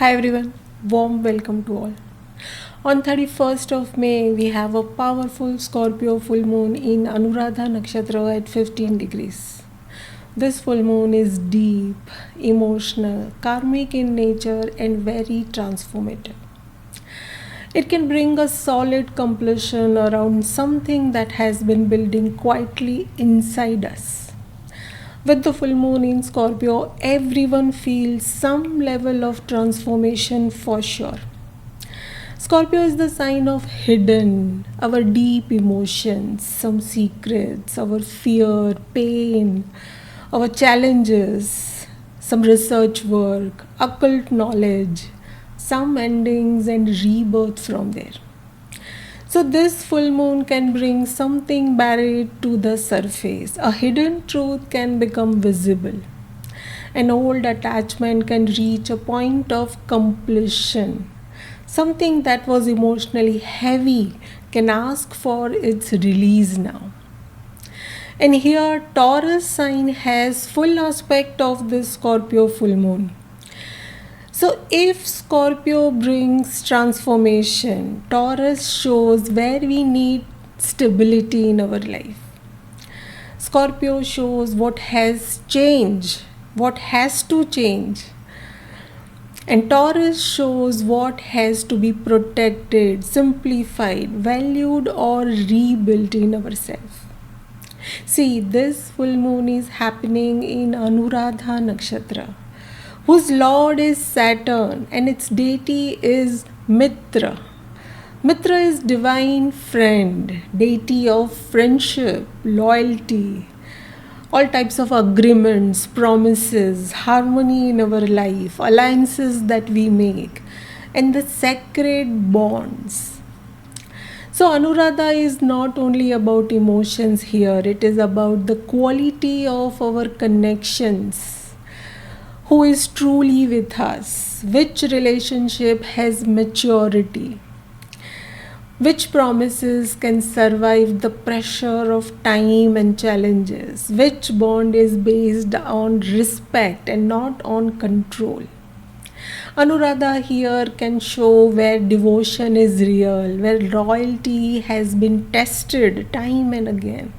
Hi everyone, warm welcome to all. On 31st of May, we have a powerful Scorpio full moon in Anuradha Nakshatra at 15 degrees. This full moon is deep, emotional, karmic in nature, and very transformative. It can bring a solid completion around something that has been building quietly inside us. With the full moon in Scorpio, everyone feels some level of transformation for sure. Scorpio is the sign of hidden, our deep emotions, some secrets, our fear, pain, our challenges, some research work, occult knowledge, some endings and rebirth from there. So, this full moon can bring something buried to the surface. A hidden truth can become visible. An old attachment can reach a point of completion. Something that was emotionally heavy can ask for its release now. And here, Taurus sign has full aspect of this Scorpio full moon. So, if Scorpio brings transformation, Taurus shows where we need stability in our life. Scorpio shows what has changed, what has to change. And Taurus shows what has to be protected, simplified, valued, or rebuilt in ourselves. See, this full moon is happening in Anuradha Nakshatra, whose lord is Saturn and its deity is Mitra. Mitra is divine friend, deity of friendship, loyalty, all types of agreements, promises, harmony in our life, alliances that we make, and the sacred bonds. So, Anuradha is not only about emotions here, it is about the quality of our connections. Who is truly with us? Which relationship has maturity? Which promises can survive the pressure of time and challenges? Which bond is based on respect and not on control? Anuradha here can show where devotion is real, where loyalty has been tested time and again,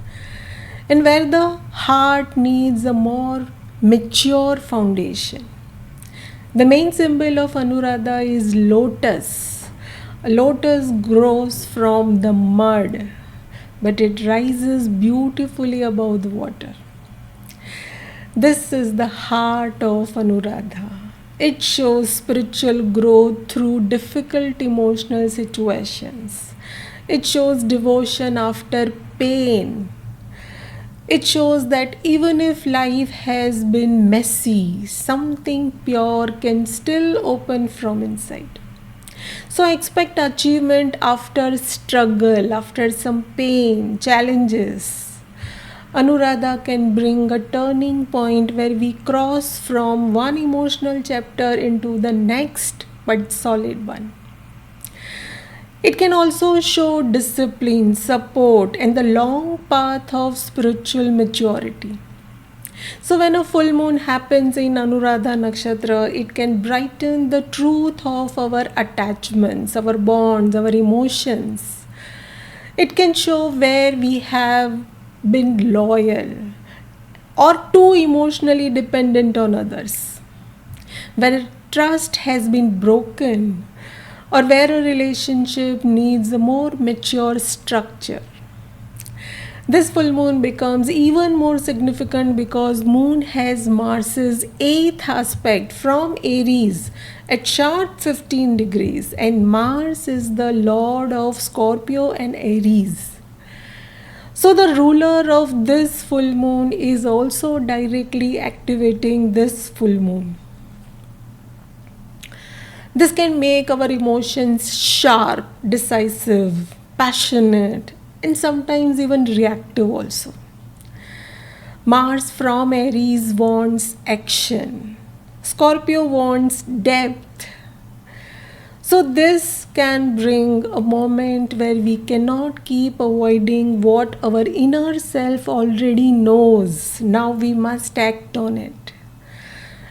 and where the heart needs a more mature foundation. The main symbol of Anuradha is lotus. A lotus grows from the mud, but it rises beautifully above the water. This is the heart of Anuradha. It shows spiritual growth through difficult emotional situations. It shows devotion after pain. It shows that even if life has been messy, something pure can still open from inside. So I expect achievement after struggle, after some pain, challenges. Anuradha can bring a turning point where we cross from one emotional chapter into the next but solid one. It can also show discipline, support, and the long path of spiritual maturity. So, when a full moon happens in Anuradha Nakshatra, it can brighten the truth of our attachments, our bonds, our emotions. It can show where we have been loyal or too emotionally dependent on others, where trust has been broken, or where a relationship needs a more mature structure. This full moon becomes even more significant because moon has Mars's 8th aspect from Aries at sharp 15 degrees, and Mars is the lord of Scorpio and Aries. So the ruler of this full moon is also directly activating this full moon. This can make our emotions sharp, decisive, passionate, and sometimes even reactive also. Mars from Aries wants action. Scorpio wants depth. So, this can bring a moment where we cannot keep avoiding what our inner self already knows. Now we must act on it.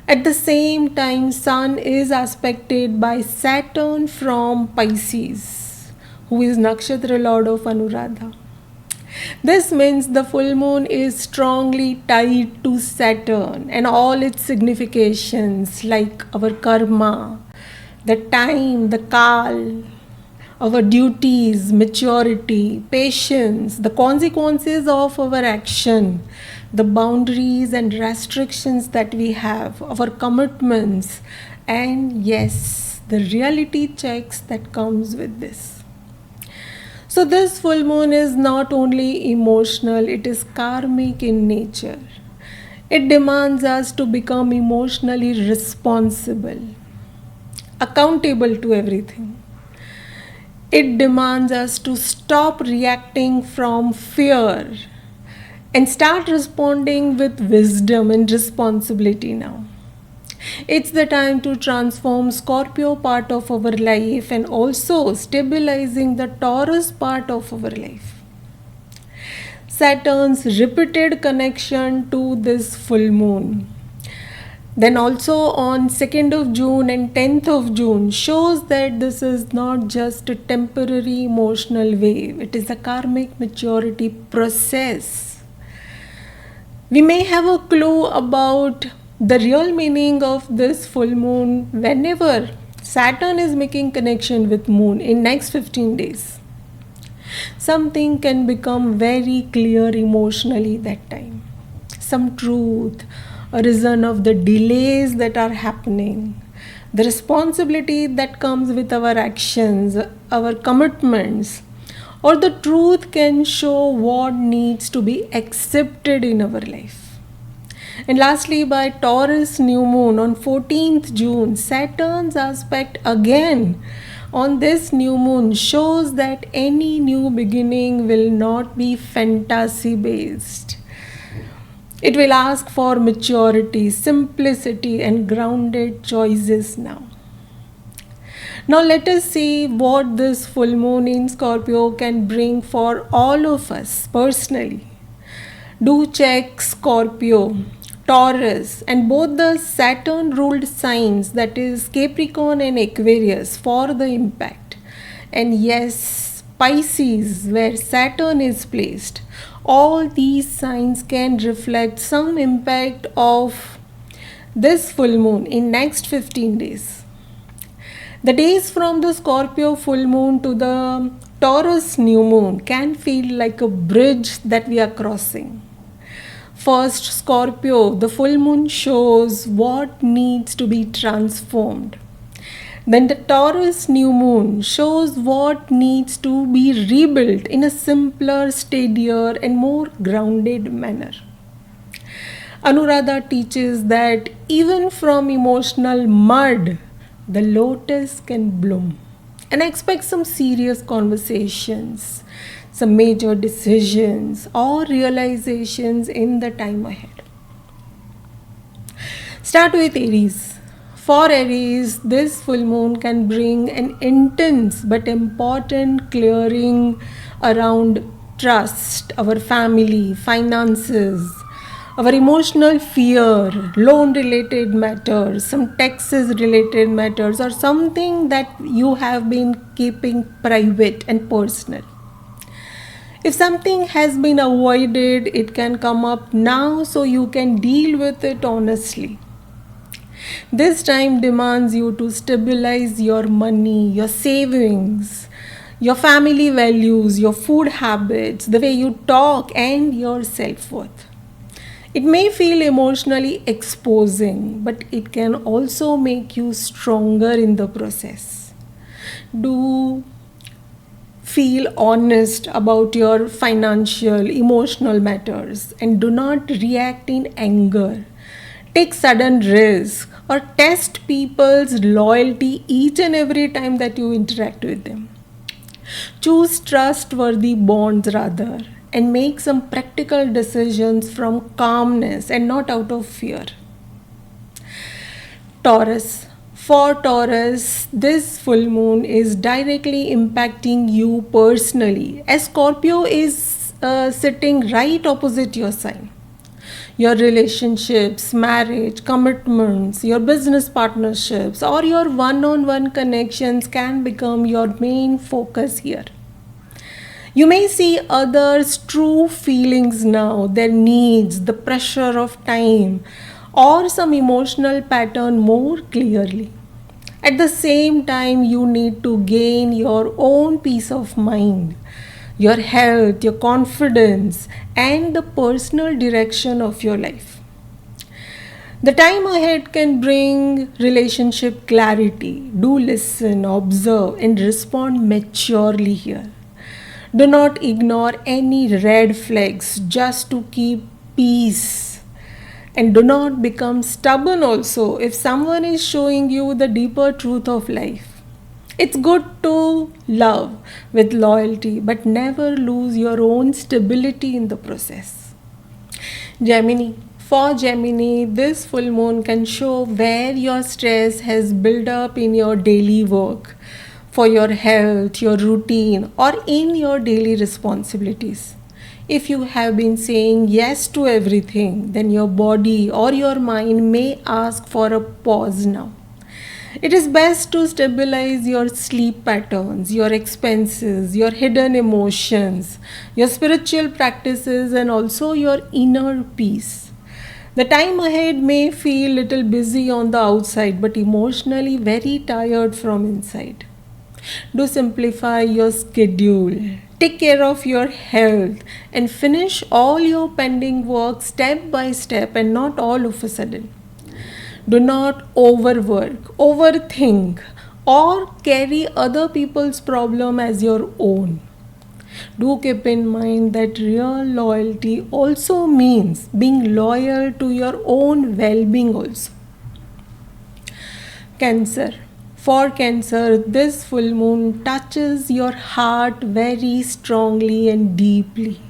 At the same time, Sun is aspected by Saturn from Pisces, who is Nakshatra Lord of Anuradha. This means the full moon is strongly tied to Saturn and all its significations like our karma, the time, the kal, our duties, maturity, patience, the consequences of our action, the boundaries and restrictions that we have, our commitments, and yes, the reality checks that comes with this. So this full moon is not only emotional, it is karmic in nature. It demands us to become emotionally responsible, accountable to everything. It demands us to stop reacting from fear and start responding with wisdom and responsibility now. It's the time to transform Scorpio part of our life and also stabilizing the Taurus part of our life. Saturn's repeated connection to this full moon. Then also on 2nd of June and 10th of June shows that this is not just a temporary emotional wave. It is a karmic maturity process. We may have a clue about the real meaning of this full moon whenever Saturn is making connection with moon in next 15 days. Something can become very clear emotionally that time. Some truth, a reason of the delays that are happening, the responsibility that comes with our actions, our commitments, or the truth can show what needs to be accepted in our life. And lastly, by Taurus new moon on 14th June, Saturn's aspect again on this new moon shows that any new beginning will not be fantasy based. It will ask for maturity, simplicity, and grounded choices now. Now, let us see what this full moon in Scorpio can bring for all of us personally. Do check Scorpio, Taurus, and both the Saturn ruled signs, that is Capricorn and Aquarius, for the impact. And yes, Pisces, where Saturn is placed. All these signs can reflect some impact of this full moon in next 15 days. The days from the Scorpio full moon to the Taurus new moon can feel like a bridge that we are crossing. First, Scorpio, the full moon shows what needs to be transformed. Then the Taurus new moon shows what needs to be rebuilt in a simpler, steadier, and more grounded manner. Anuradha teaches that even from emotional mud, the lotus can bloom. And I expect some serious conversations, some major decisions, or realizations in the time ahead. Start with Aries. For Aries, this full moon can bring an intense but important clearing around trust, our family, finances, our emotional fear, loan related matters, some taxes related matters, or something that you have been keeping private and personal. If something has been avoided, it can come up now so you can deal with it honestly. This time demands you to stabilize your money, your savings, your family values, your food habits, the way you talk, and your self-worth. It may feel emotionally exposing, but it can also make you stronger in the process. Do feel honest about your financial, emotional matters, and do not react in anger. Take sudden risk or test people's loyalty each and every time that you interact with them. Choose trustworthy bonds rather and make some practical decisions from calmness and not out of fear. Taurus. For Taurus, this full moon is directly impacting you personally as Scorpio is sitting right opposite your sign. Your relationships, marriage, commitments, your business partnerships, or your one on one connections can become your main focus here. You may see others' true feelings now, their needs, the pressure of time, or some emotional pattern more clearly. At the same time, you need to gain your own peace of mind, your health, your confidence, and the personal direction of your life. The time ahead can bring relationship clarity. Do listen, observe, and respond maturely here. Do not ignore any red flags just to keep peace. And do not become stubborn also if someone is showing you the deeper truth of life. It's good to love with loyalty, but never lose your own stability in the process. Gemini. For Gemini, this full moon can show where your stress has built up in your daily work, for your health, your routine, or in your daily responsibilities. If you have been saying yes to everything, then your body or your mind may ask for a pause now. It is best to stabilize your sleep patterns, your expenses, your hidden emotions, your spiritual practices, and also your inner peace. The time ahead may feel little busy on the outside but emotionally very tired from inside. Do simplify your schedule. Take care of your health and finish all your pending work step by step and not all of a sudden. Do not overwork, overthink, or carry other people's problem as your own. Do keep in mind that real loyalty also means being loyal to your own well being also. Cancer. For Cancer, this full moon touches your heart very strongly and deeply.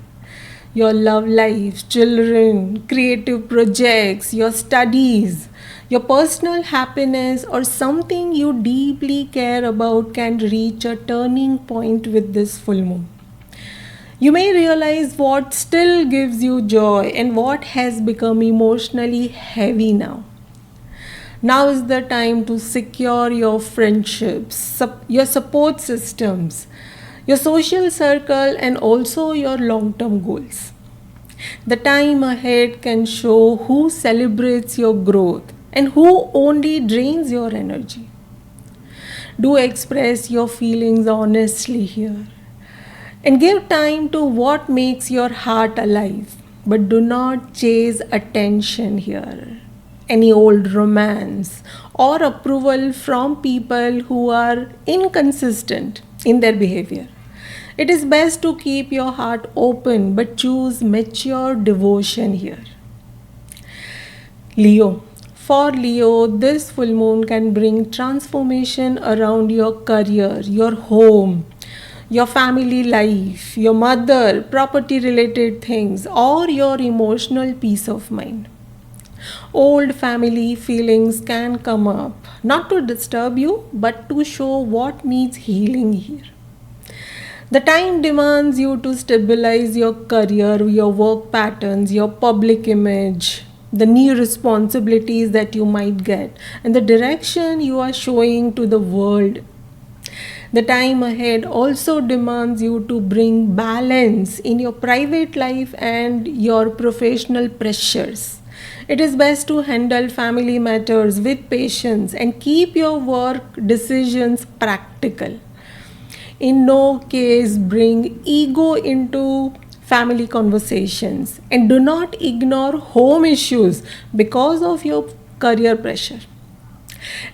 Your love life, children, creative projects, your studies, your personal happiness, or something you deeply care about can reach a turning point with this full moon. You may realize what still gives you joy and what has become emotionally heavy now. Now is the time to secure your friendships, your support systems, your social circle, and also your long term goals. The time ahead can show who celebrates your growth and who only drains your energy. Do express your feelings honestly here and give time to what makes your heart alive. But do not chase attention here, any old romance, or approval from people who are inconsistent in their behavior. It is best to keep your heart open but choose mature devotion here. Leo. For Leo, this full moon can bring transformation around your career, your home, your family life, your mother, property related things, or your emotional peace of mind. Old family feelings can come up, not to disturb you, but to show what needs healing here. The time demands you to stabilize your career, your work patterns, your public image, the new responsibilities that you might get, and the direction you are showing to the world. The time ahead also demands you to bring balance in your private life and your professional pressures. It is best to handle family matters with patience and keep your work decisions practical. In no case bring ego into family conversations and do not ignore home issues because of your career pressure,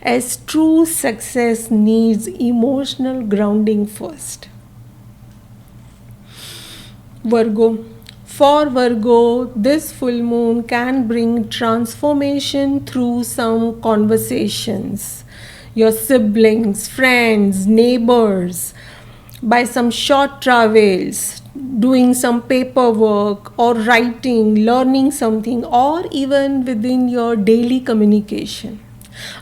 as true success needs emotional grounding first. Virgo. For Virgo, this full moon can bring transformation through some conversations. Your siblings, friends, neighbors, by some short travels, doing some paperwork or writing, learning something, or even within your daily communication.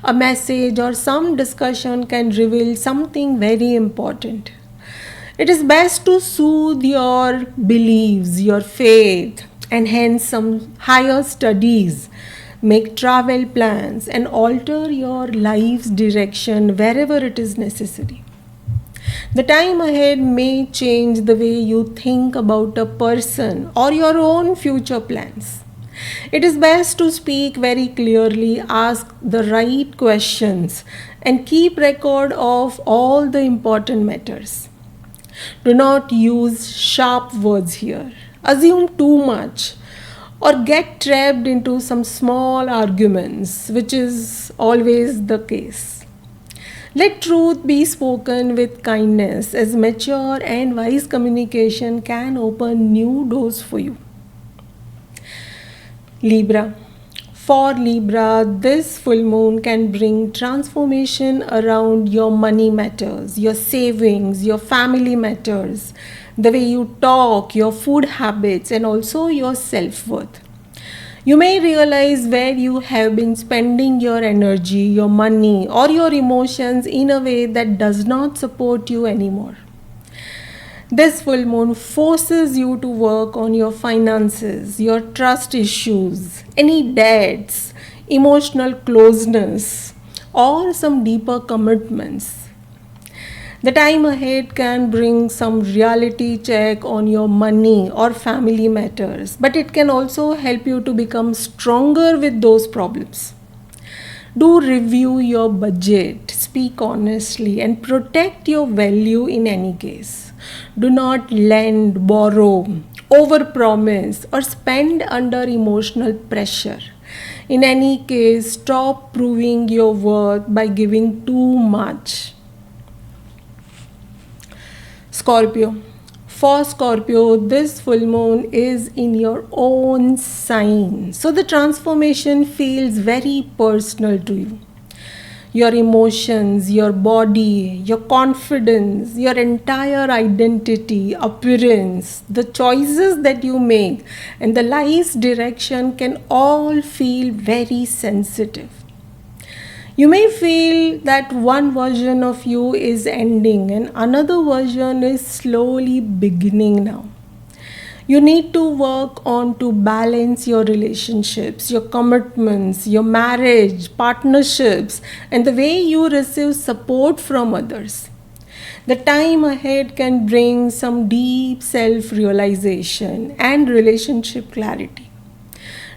A message or some discussion can reveal something very important. It is best to soothe your beliefs, your faith, and hence some higher studies, make travel plans, and alter your life's direction wherever it is necessary. The time ahead may change the way you think about a person or your own future plans. It is best to speak very clearly, ask the right questions, and keep record of all the important matters. Do not use sharp words here. Assume too much or get trapped into some small arguments, which is always the case. Let truth be spoken with kindness, as mature and wise communication can open new doors for you. Libra. For Libra, this full moon can bring transformation around your money matters, your savings, your family matters, the way you talk, your food habits, and also your self worth. You may realize where you have been spending your energy, your money, or your emotions in a way that does not support you anymore. This full moon forces you to work on your finances, your trust issues, any debts, emotional closeness, or some deeper commitments. The time ahead can bring some reality check on your money or family matters, but it can also help you to become stronger with those problems. Do review your budget, speak honestly, and protect your value in any case. Do not lend, borrow, overpromise, or spend under emotional pressure. In any case, stop proving your worth by giving too much. Scorpio. For Scorpio, this full moon is in your own sign. So the transformation feels very personal to you. Your emotions, your body, your confidence, your entire identity, appearance, the choices that you make, and the life's direction can all feel very sensitive. You may feel that one version of you is ending and another version is slowly beginning now. You need to work on to balance your relationships, your commitments, your marriage, partnerships, and the way you receive support from others. The time ahead can bring some deep self-realization and relationship clarity.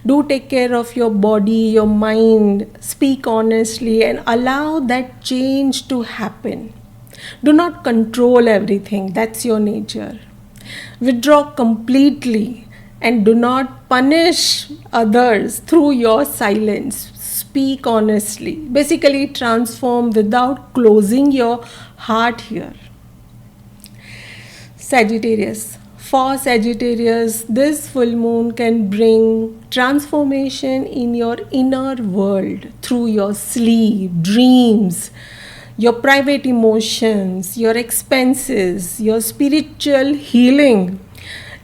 Do take care of your body, your mind, speak honestly, and allow that change to happen. Do not control everything, that's your nature. Withdraw completely and do not punish others through your silence. Speak honestly. Basically, transform without closing your heart here. Sagittarius. For Sagittarius, this full moon can bring transformation in your inner world through your sleep, dreams, your private emotions, your expenses, your spiritual healing,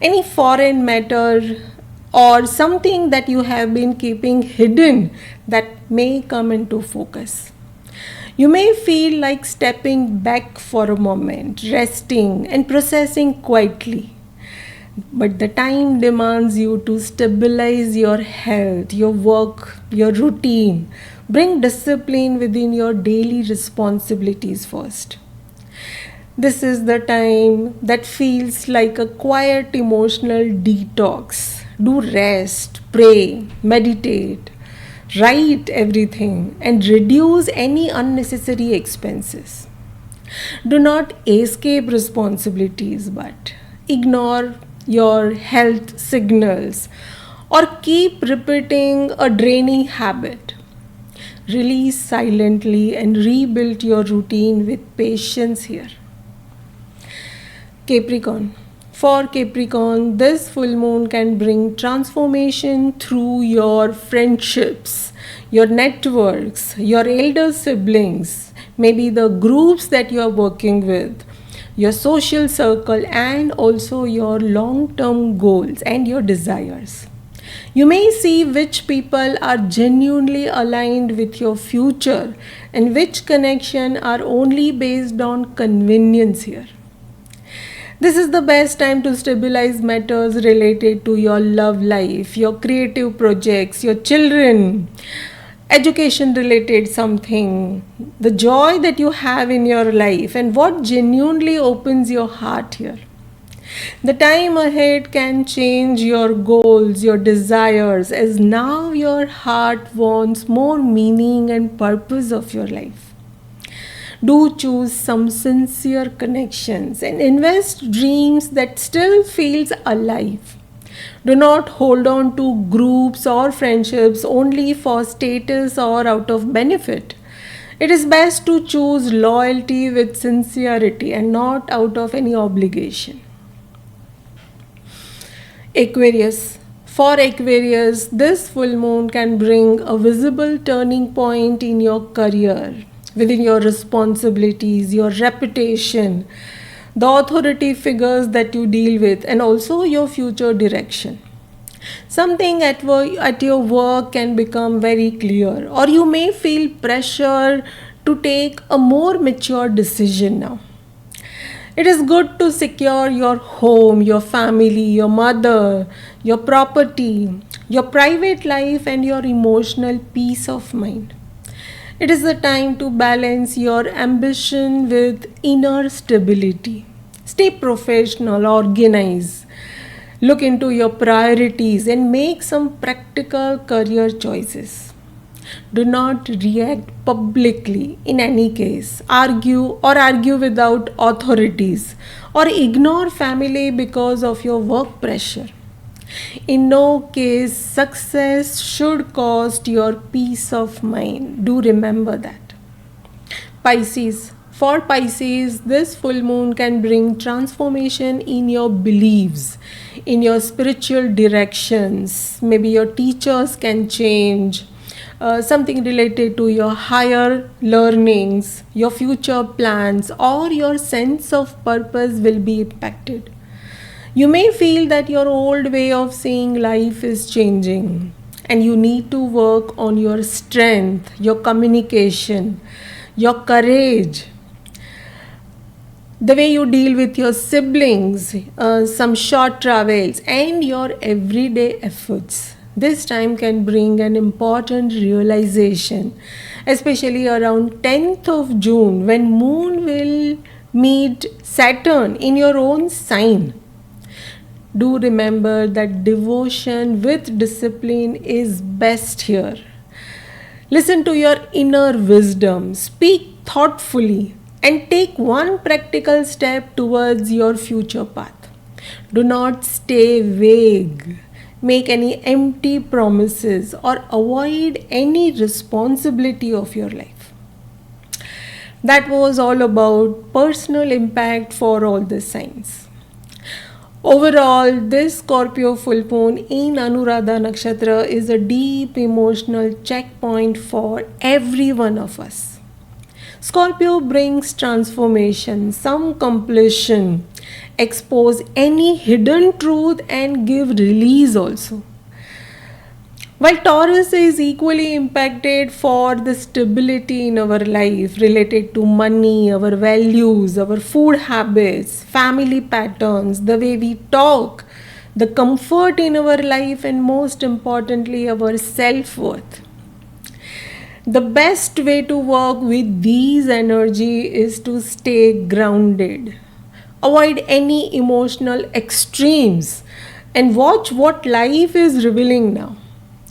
any foreign matter or something that you have been keeping hidden that may come into focus. You may feel like stepping back for a moment, resting and processing quietly. But the time demands you to stabilize your health, your work, your routine. Bring discipline within your daily responsibilities first. This is the time that feels like a quiet emotional detox. Do rest, pray, meditate, write everything, and reduce any unnecessary expenses. Do not escape responsibilities, but ignore your health signals or keep repeating a draining habit. Release silently and rebuild your routine with patience here. Capricorn. For Capricorn, this full moon can bring transformation through your friendships, your networks, your elder siblings, maybe the groups that you are working with, your social circle, and also your long-term goals and your desires. You may see which people are genuinely aligned with your future and which connection are only based on convenience here. This is the best time to stabilize matters related to your love life, your creative projects, your children, education related something, the joy that you have in your life, and what genuinely opens your heart here. The time ahead can change your goals, your desires, as now your heart wants more meaning and purpose of your life. Do choose some sincere connections and invest dreams that still feels alive. Do not hold on to groups or friendships only for status or out of benefit. It is best to choose loyalty with sincerity and not out of any obligation. Aquarius. For Aquarius, this full moon can bring a visible turning point in your career, within your responsibilities, your reputation, the authority figures that you deal with, and also your future direction. Something at your work can become very clear, or you may feel pressure to take a more mature decision now. It is good to secure your home, your family, your mother, your property, your private life, and your emotional peace of mind. It is the time to balance your ambition with inner stability. Stay professional, organize, look into your priorities, and make some practical career choices. Do not react publicly in any case, argue without authorities, or ignore family because of your work pressure. In no case, success should cost your peace of mind. Do remember that. Pisces. For Pisces, this full moon can bring transformation in your beliefs, in your spiritual directions. Maybe your teachers can change, something related to your higher learnings, your future plans, or your sense of purpose will be impacted. You may feel that your old way of seeing life is changing, and you need to work on your strength, your communication, your courage, the way you deal with your siblings, some short travels, and your everyday efforts. This time can bring an important realization, especially around 10th of June when moon will meet Saturn in your own sign. Do remember that devotion with discipline is best here. Listen to your inner wisdom, speak thoughtfully, and take one practical step towards your future path. Do not stay vague, make any empty promises, or avoid any responsibility of your life. That was all about personal impact for all the signs. Overall, this Scorpio full moon in Anuradha Nakshatra is a deep emotional checkpoint for every one of us. Scorpio brings transformation, some completion, expose any hidden truth, and give release also. While Taurus is equally impacted for the stability in our life related to money, our values, our food habits, family patterns, the way we talk, the comfort in our life, and most importantly, our self worth. The best way to work with these energy is to stay grounded. Avoid any emotional extremes and watch what life is revealing now.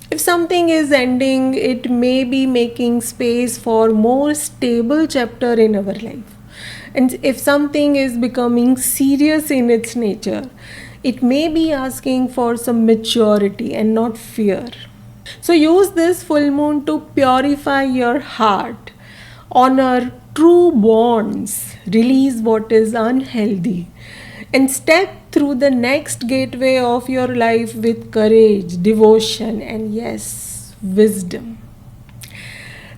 If something is ending, it may be making space for more stable chapter in our life. And if something is becoming serious in its nature, it may be asking for some maturity and not fear. So use this full moon to purify your heart, honor true bonds, release what is unhealthy, and step through the next gateway of your life with courage, devotion, and yes, wisdom.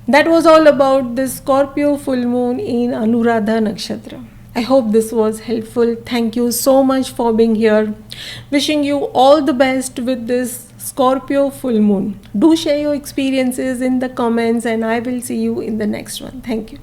That was all about the Scorpio full moon in Anuradha Nakshatra. I hope this was helpful. Thank you so much for being here. Wishing you all the best with this Scorpio full moon. Do share your experiences in the comments, and I will see you in the next one. Thank you.